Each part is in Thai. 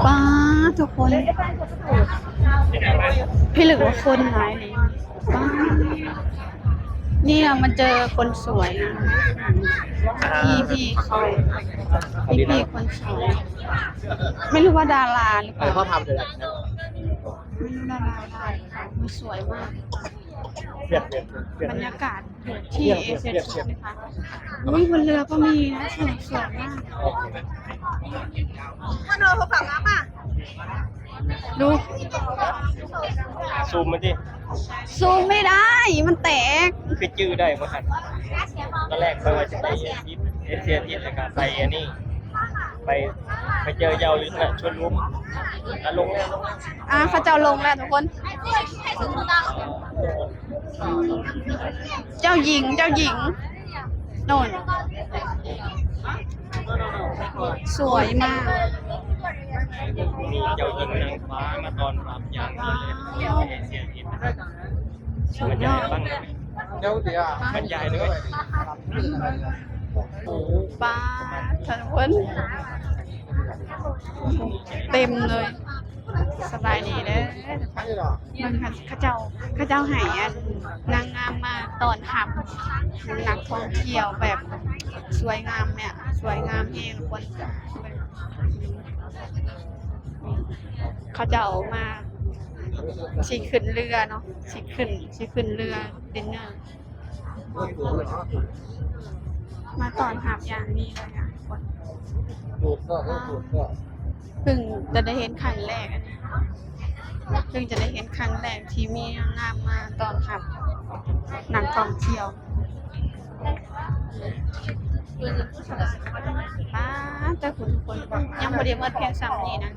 ป้าทุกคนพี่หรือว่าคนหลายเลยป้าเนี่ยมันเจอคนสวยนะพี่เขาพี่คนสวยไม่รู้ว่าดาราหรือเปล่าเขาทำเลยไม่รู้ดาราอะไรมันสวยมากบรรยากาศที่เอเชียนะคะอุ้ยบนเรือก็มีนะสวยมากมโนเขาฝั่งน้ำอ่ะดู ซูมมาดิซูมไม่ได้มันแตกไปจื้อได้มั้งครับตอนแรกเขาว่าจะไปเอเชียที่นะครับไปอันนี้ไปเจอเยาวยุทธนะชวนลุ้มลงแล้วเขาเจ้าลงแล้วทุกคนเจ้าหญิงโน่นสวยมากมีเจ้าหญิงนางฟ้ามาตอนรับอย่างนี้เลยเอเชียที่บรรยายบ้างบรรยายด้วยป้าทุกคนเต็มเลยสบายดีเลยมันข้าเจ้าหายนางงามมาตอนทำนักท่องเที่ยวแบบสวยงามเนี่ยสวยงามเองคนเขาเจ้ามาฉีขึ้นเรือเนาะฉีขึ้นเรือดินเนอร์มาตอนทำอย่างนี้เลยอ่ะคนเพิ่งจะได้เห็นครั้งแรกเพิ่งจะได้เห็นครั้งแรกที่มีนางงามมาตอนขับนักท่องเที่ยวป้าแต่คุณทุกคนยังพอดีเมื่อเพียงซ้ำนี่นะ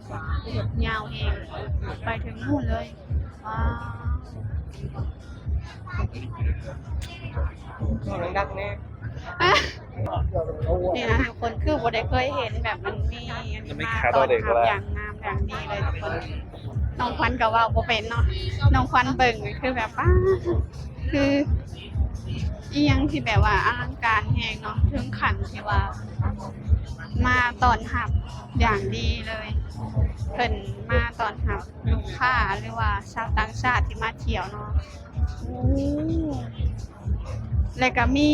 ยาวเองไปถึงนู่นเลยว้าวดังแน่นี่นะทุกคนคือบ่ได้เคยเห็นแบบมันมีมาตอนทำอย่างงามอย่างดีเลยทุกคนน้องควันกับว่าบ่เป็นเนาะน้องควันเบิ่งคือแบบว่าคืออีหยังที่แบบว่าอลังการแฮงเนาะถึงขั้นที่ว่ามาตอนหับอย่างดีเลยเพิ่นมาตอนหับลูกค้าหรือว่าชาวต่างชาติที่มาเที่ยวเนาะแล้วก็มี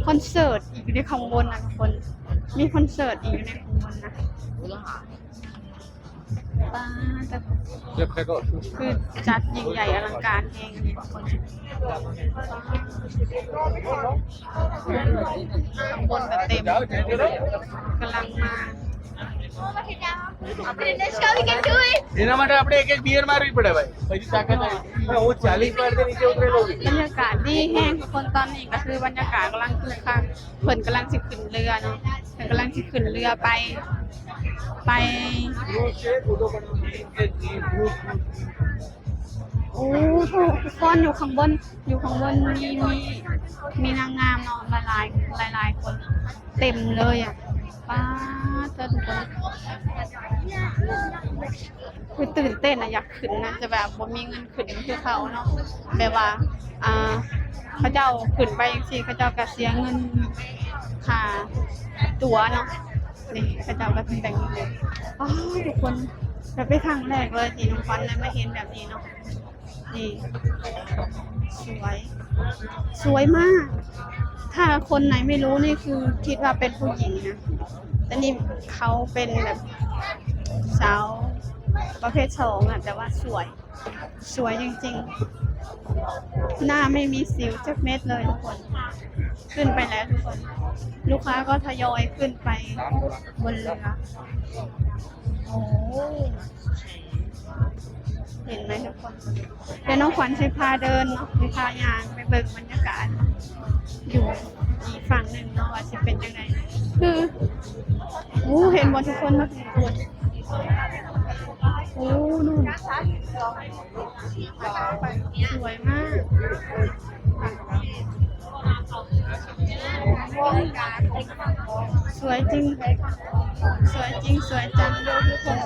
คอนเสิร์ตอีกในข้างบนนะทุกคนมีคอนเสิร์ตอีกในข้างบนนะป้าแต่คือจัดยิ่งใหญ่อลังการเองทุกคนข้างบนแบบเต็มกำลังมาએના માટે આપણે એક એક બિયર મારવી પડે ભાઈ પછી તાકાત આવી હું 40 મારતે નીચે ઉતરેલો บรรยากาศดีแห้งทุกคนตอนนี้ก็คือบรรยากาศกำลังคึกคักเพิ่นกำลังสิขึ้นเรือเนาะเพิ่นกำลังสิขึ้นเรือไปโอ้ทุกคนอยู่ข้างบนมีนางงามเนาะหลายคนเต็มเลยอ่ะป้าเธอทุกคนคือตื่นเต้นอะอยากขึ้นนะจะแบบบ่มีเงินขึ้นคือเขาเนาะแบบว่าเขาเจ้าขึ้นไปจังซี่เขาเจ้าก็เสียเงินค่าตั๋วเนาะนี่เขาเจ้าก็สิแต่งเลยทุกคนแบบไปครั้งแรกเลยที่น้องฟันได้มาเห็นแบบนี้เนาะนี่สวยมากถ้าคนไหนไม่รู้นี่คือคิดว่าเป็นผู้หญิงนะแต่นี่เขาเป็นแบบสาวประเภท2อ่ะแต่ว่าสวยจริงๆหน้าไม่มีสิวจักเม็ดเลยทุกคนขึ้นไปแล้วทุกคนลูกค้าก็ทยอยขึ้นไปบนเรือโอ้เห็นไหมทุกคนเดี๋ยวน้องขวัญสิพาเดินเนาะสิพายางไปเบิ่งบรรยากาศอยู่อีกฝั่งหนึ่งเนาะว่าจะเป็นยังไงคือเห็นบนทุกคนมาทุกคนนู่นสวยมากสวยจริงสวยจังดูทุกคน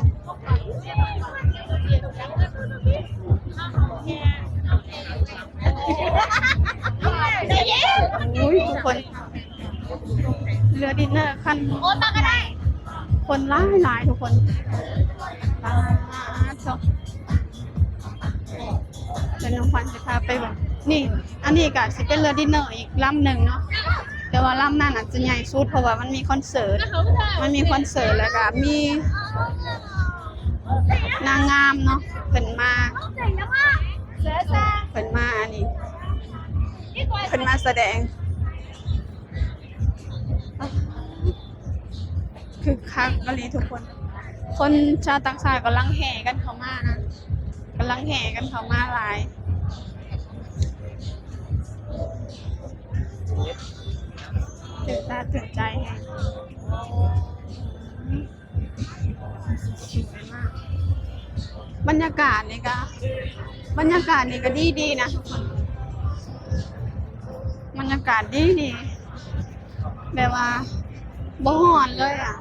ทุกคนเรือดินเนอร์คัน คนหลายทุกคนชมเป็นน้องขวัญจะพาไปแบบนี่อันนี้ก็สิเป็นเรือดินเนอร์อีกลำหนึ่งเนาะแต่ว่าลำนั้นอาจจะใหญ่สุดเพราะว่ามันมีคอนเสิร์ตแล้วก็มีนางงามเนาะเพิ่นมาอันนี้เพิ่นมาแสดงคือคักกะลีทุกคนชาวต่างชาติกำลังแห่กันเข้ามานะกำลังแห่กันเข้ามาหลายตื่นตาตื่นใจแฮะสวยมากบรรยากาศนี่ก็ดีนะทุกคนบรรยากาศดีแบบว่าบ่ฮ้อนเลยอ่ะ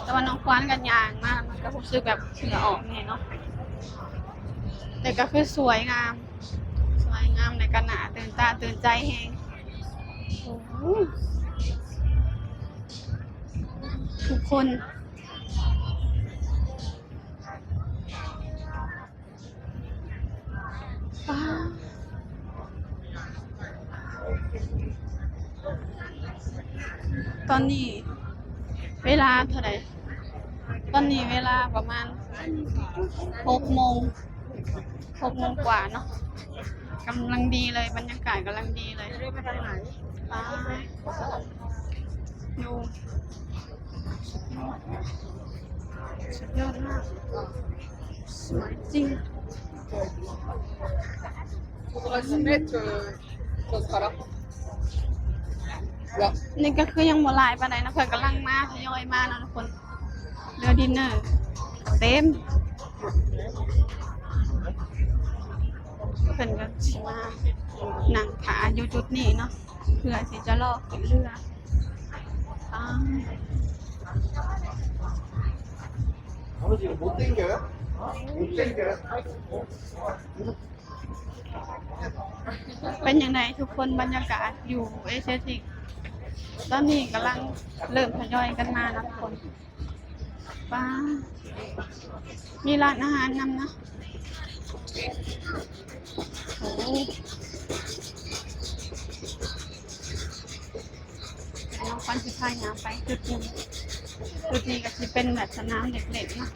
แต่ว่าน้องคว้านกันยางมากมันก็รู้สึกแบบเหงื่อออกนี่เนาะแต่ก็คือสวยงามในกันหนาตื่นตาตื่นใจแฮงโอ้โหทุกคนว้าวตอนนี้เวลาเท่าไหร่ตอนนี้เวลาประมาณ6 โมงกว่าเนาะกำลังดีเลยบรรยากาศกำลังดีเลยไปทางไหนดูสุดยอดมากสวยจริงนี่ก็คือยังบ่หลายปานใดนะเพิ่นกำลังมาทยอยมาเนาะทุกคนเรือดินเนอร์เต็มเพิ่นก็สิมานั่งขาอยู่จุดนี้เนาะเพื่อที่จะรอขึ้นเรือเป็นยังไงทุกคนบรรยากาศอยู่เอเชียติกตอนนี้กำลังเริ่มทยอยกันมานะทุกคนป้ามีร้านอาหารนำนะโอ้น้องควันสิพายน้ำไปจุดนี้ก็จะเป็นแบบสนามเด็กๆนะ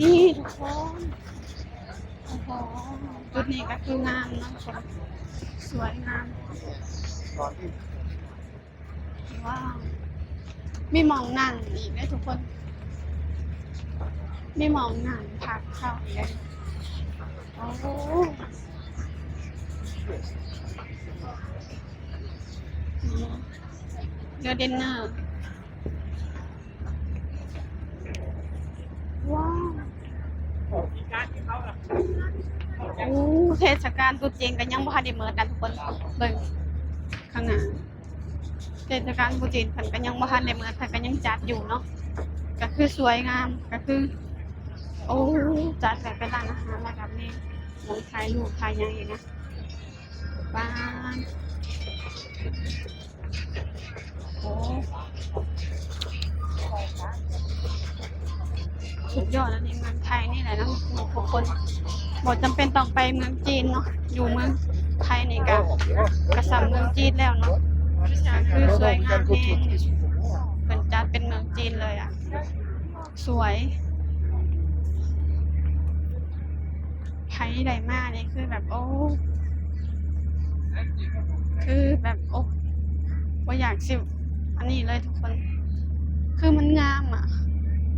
นี่ทุกคนโอ้โหจุดนี้ก็คืองามนะทุกคนสวยงามว้าวมีหมองนั่งอีกนะทุกคนมีหมองนั่งพักเข้าอีกเลยโอ้โหเรือดินเนอร์ว้าวโอ้เทศกาลตรุษจีนกันยังบ่ทันได้เมิดนะทุกคนเบิ่งข้างหน้าเทศกาลตรุษจีนเพิ่นก็ยังบ่ทันได้เมิดเพิ่นก็ยังจัดอยู่เนาะก็คือสวยงามก็คือโอ้จัดแบบเป็นร้านอาหารระดับนี้มองถ่ายรูปถ่ายหยังอีกนะบ้านโอ้สุดยอดแล้วนี่เมืองไทยนี่แหละนะทุกคนบอกจำเป็นต้องไปเมืองจีนเนาะอยู่เมืองไทยนี่ก็กระสับเมืองจีนแล้วเนาะคือสวยงามแฮงเป็นจัดเป็นเมืองจีนเลยอ่ะสวยไทยใดมากนี่คือแบบโอ้คือแบบโอ้ว่าอยากสิอันนี้เลยทุกคนคือมันงามอ่ะ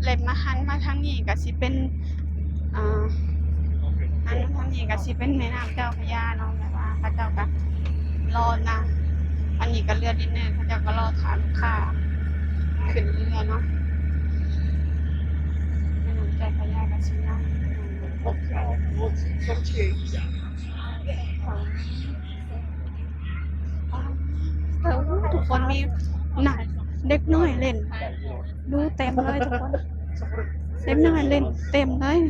เล็บมาหันมาทางนี้ก็สิเป็นหันมาทางนี้ก็สิเป็นแม่น้ำเจ้าพระยาเนาะแบบว่าพระเจ้าก็รอนะอันนี้ก็เรือดินเนอร์พระเจ้าก็รอฐานลูกค้าขึ้นเรือเนาะแม่น้ำเจ้าพระยาก็สินะทุกคนมีหนัง เด็กน้อยเล่นดูเต็มเลยทุกคนเด็กน้อยเล่นเต็มเลย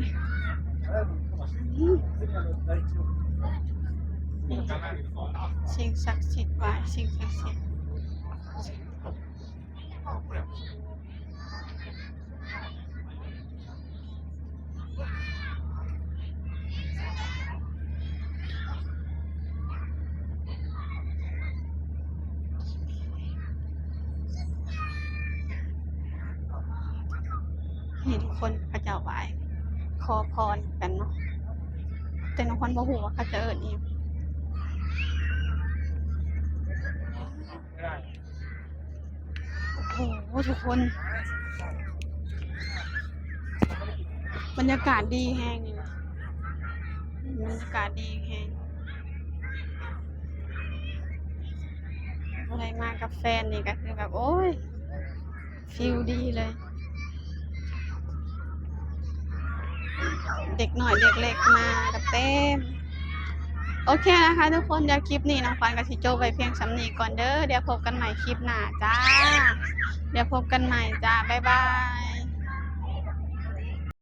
สิ่งศักดิ์สิทธิ์ว่าสิ่งศักดิ์สิทธิ์นี่ทุกคนพระเจ้าไหว้ขอพรกันเนาะแต่น้องควันบ่ฮู้ว่าเขาจะเอิ้นอีหยังโอ้โหทุกคนบรรยากาศดีแฮงนี่บรรยากาศดีแฮงอะไรมากับแฟนนี่ก็คือแบบโอ้ยฟิลดีเลยเด็กหน่อยเด็กเล็กมากับเต็มโอเคนะคะทุกคนเดี๋ยวคลิปนี้น้องควันกับสิโจไว้เพียงสำนีก่อนเด้อเดี๋ยวพบกันใหม่คลิปหน้าจ้าเดี๋ยวพบกันใหม่จ้าบ๊ายบาย